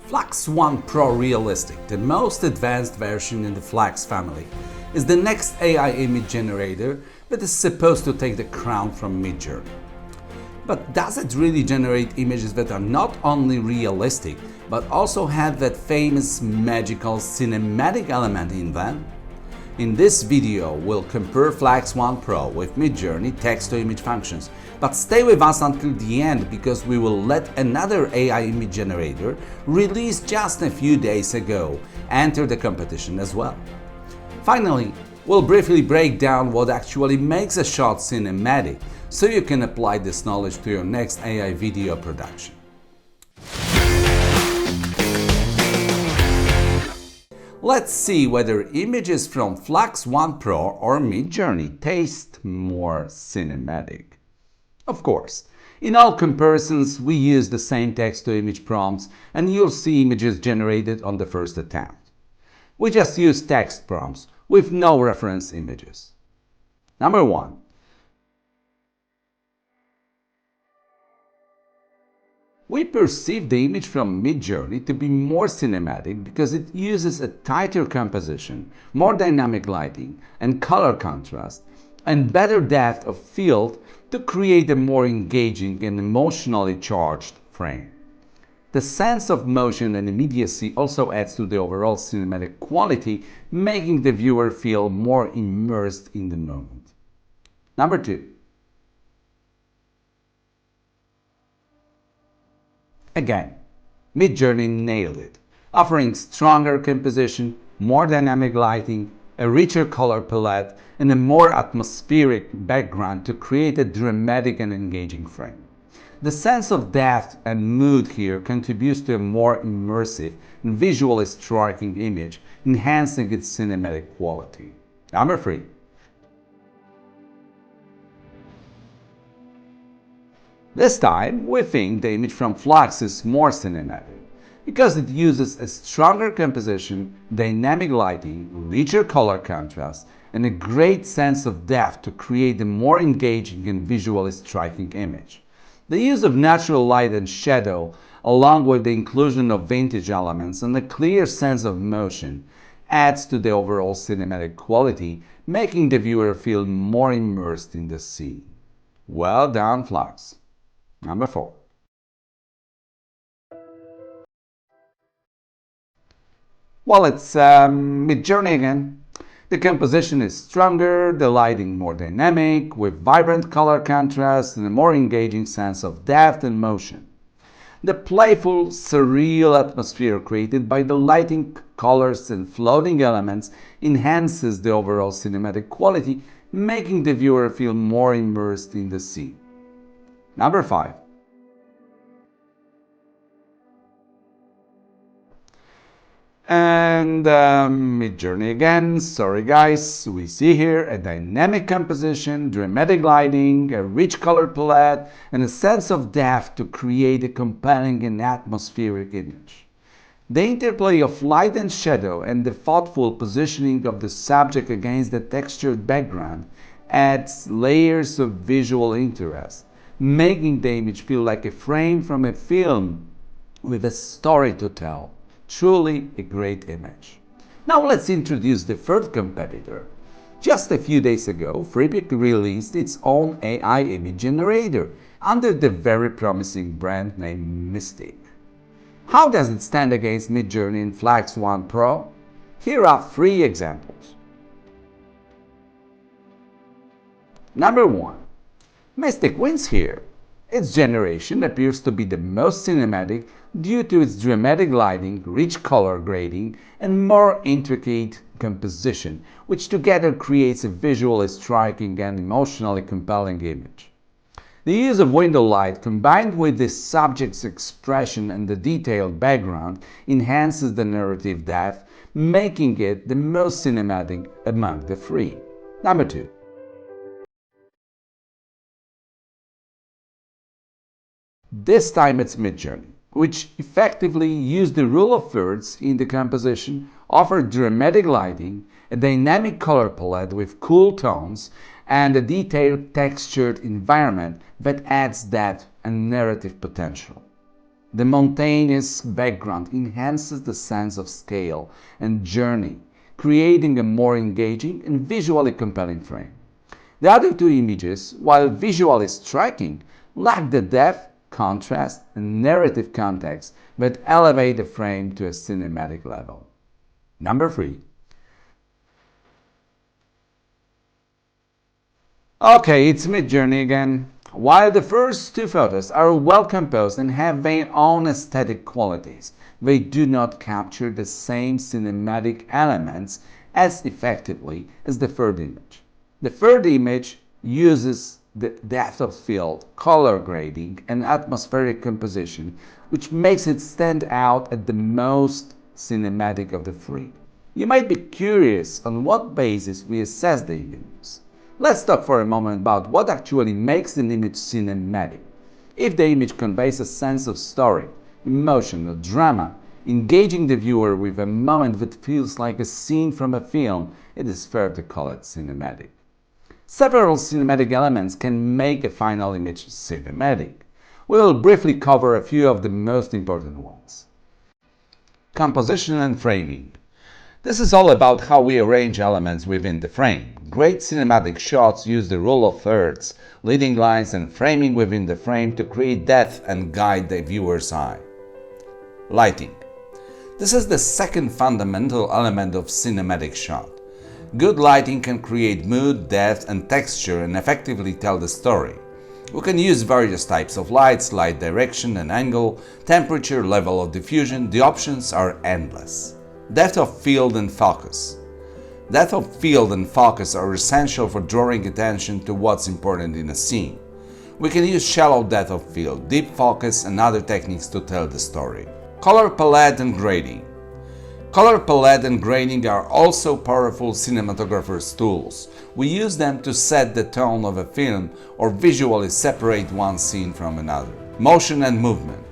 Flux.1 Pro Realistic, the most advanced version in the Flux family, is the next AI image generator that is supposed to take the crown from Midjourney. But does it really generate images that are not only realistic, but also have that famous magical cinematic element in them? In this video, we'll compare Flux.1 Pro with Midjourney text-to-image functions, but stay with us until the end because we will let another AI image generator, released just a few days ago, enter the competition as well. Finally, we'll briefly break down what actually makes a shot cinematic, so you can apply this knowledge to your next AI video production. Let's see whether images from Flux.1 Pro or Midjourney taste more cinematic. Of course, in all comparisons we use the same text-to-image prompts and you'll see images generated on the first attempt. We just use text prompts with no reference images. Number 1. We perceive the image from Midjourney to be more cinematic because it uses a tighter composition, more dynamic lighting and color contrast, and better depth of field to create a more engaging and emotionally charged frame. The sense of motion and immediacy also adds to the overall cinematic quality, making the viewer feel more immersed in the moment. Number 2. Again, Midjourney nailed it, offering stronger composition, more dynamic lighting, a richer color palette, and a more atmospheric background to create a dramatic and engaging frame. The sense of depth and mood here contributes to a more immersive and visually striking image, enhancing its cinematic quality. Number 3. This time, we think the image from Flux is more cinematic, because it uses a stronger composition, dynamic lighting, richer color contrast, and a great sense of depth to create a more engaging and visually striking image. The use of natural light and shadow, along with the inclusion of vintage elements and a clear sense of motion, adds to the overall cinematic quality, making the viewer feel more immersed in the scene. Well done, Flux! Number 4. Well, it's Midjourney again. The composition is stronger, the lighting more dynamic, with vibrant color contrast and a more engaging sense of depth and motion. The playful, surreal atmosphere created by the lighting, colors, and floating elements enhances the overall cinematic quality, making the viewer feel more immersed in the scene. Number 5. And Midjourney again, sorry guys, we see here a dynamic composition, dramatic lighting, a rich color palette, and a sense of depth to create a compelling and atmospheric image. The interplay of light and shadow and the thoughtful positioning of the subject against the textured background adds layers of visual interest, making the image feel like a frame from a film with a story to tell. Truly a great image. Now let's introduce the third competitor. Just a few days ago, Filmmaking released its own AI image generator under the very promising brand name Mystic. How does it stand against Midjourney and Flux.1 Pro? Here are 3 examples. Number 1. Mystic wins here. Its generation appears to be the most cinematic due to its dramatic lighting, rich color grading, and more intricate composition, which together creates a visually striking and emotionally compelling image. The use of window light combined with the subject's expression and the detailed background enhances the narrative depth, making it the most cinematic among the 3. Number 2. This time it's Midjourney, which effectively used the rule of thirds in the composition, offered dramatic lighting, a dynamic color palette with cool tones, and a detailed textured environment that adds depth and narrative potential. The mountainous background enhances the sense of scale and journey, creating a more engaging and visually compelling frame. The other two images, while visually striking, lack the depth, contrast, and narrative context, but elevate the frame to a cinematic level. Number 3. Okay, it's Midjourney again. While the first two photos are well composed and have their own aesthetic qualities, they do not capture the same cinematic elements as effectively as the third image. The third image uses the depth of field, color grading, and atmospheric composition, which makes it stand out as the most cinematic of the three. You might be curious on what basis we assess the images. Let's talk for a moment about what actually makes an image cinematic. If the image conveys a sense of story, emotion, or drama, engaging the viewer with a moment that feels like a scene from a film, it is fair to call it cinematic. Several cinematic elements can make a final image cinematic. We will briefly cover a few of the most important ones. Composition and framing. This is all about how we arrange elements within the frame. Great cinematic shots use the rule of thirds, leading lines and framing within the frame to create depth and guide the viewer's eye. Lighting. This is the second fundamental element of cinematic shot. Good lighting can create mood, depth, and texture and effectively tell the story. We can use various types of lights, light direction and angle, temperature, level of diffusion. The options are endless. Depth of field and focus. Depth of field and focus are essential for drawing attention to what's important in a scene. We can use shallow depth of field, deep focus, and other techniques to tell the story. Color palette and grading. Color palette and grading are also powerful cinematographer's tools. We use them to set the tone of a film or visually separate one scene from another. Motion and movement.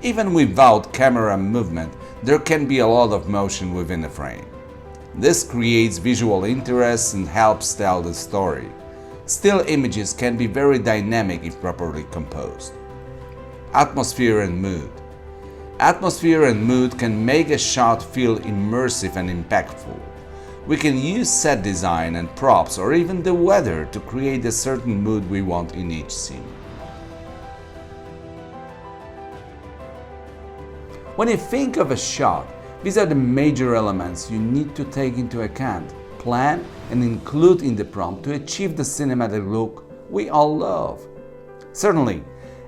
Even without camera movement, there can be a lot of motion within a frame. This creates visual interest and helps tell the story. Still images can be very dynamic if properly composed. Atmosphere and mood. Atmosphere and mood can make a shot feel immersive and impactful. We can use set design and props or even the weather to create a certain mood we want in each scene. When you think of a shot, these are the major elements you need to take into account, plan, and include in the prompt to achieve the cinematic look we all love. Certainly,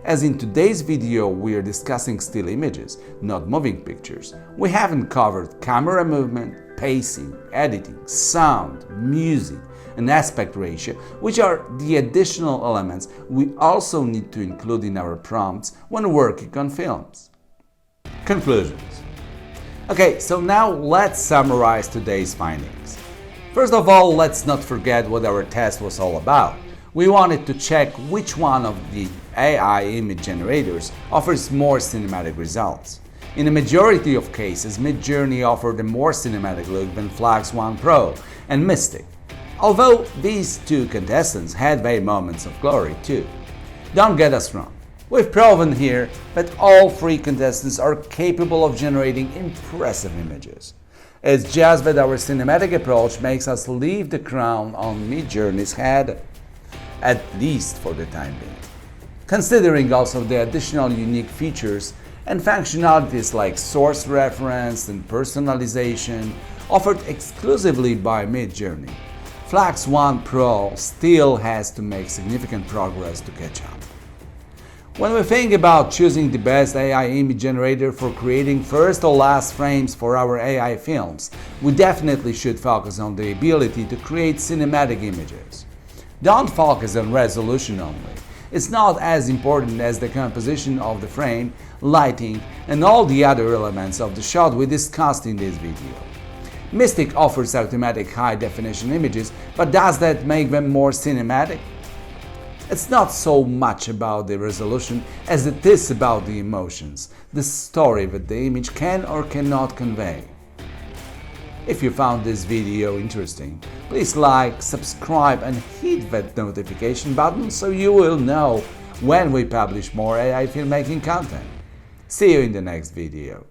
as in today's video we are discussing still images, not moving pictures, we haven't covered camera movement, pacing, editing, sound, music, and aspect ratio, which are the additional elements we also need to include in our prompts when working on films. Conclusions. Okay, so now let's summarize today's findings. First of all, let's not forget what our test was all about. We wanted to check which one of the AI image generators offers more cinematic results. In a majority of cases, Midjourney offered a more cinematic look than Flux.1 Pro and Mystic, although these two contestants had their moments of glory too. Don't get us wrong. We've proven here that all three contestants are capable of generating impressive images. It's just that our cinematic approach makes us leave the crown on Midjourney's head, at least for the time being. Considering also the additional unique features and functionalities like source reference and personalization offered exclusively by Midjourney, Flux.1 Pro still has to make significant progress to catch up. When we think about choosing the best AI image generator for creating first or last frames for our AI films, we definitely should focus on the ability to create cinematic images. Don't focus on resolution only. It's not as important as the composition of the frame, lighting, and all the other elements of the shot we discussed in this video. Mystic offers automatic high-definition images, but does that make them more cinematic? It's not so much about the resolution as it is about the emotions, the story that the image can or cannot convey. If you found this video interesting, please like, subscribe and hit that notification button so you will know when we publish more AI filmmaking content. See you in the next video.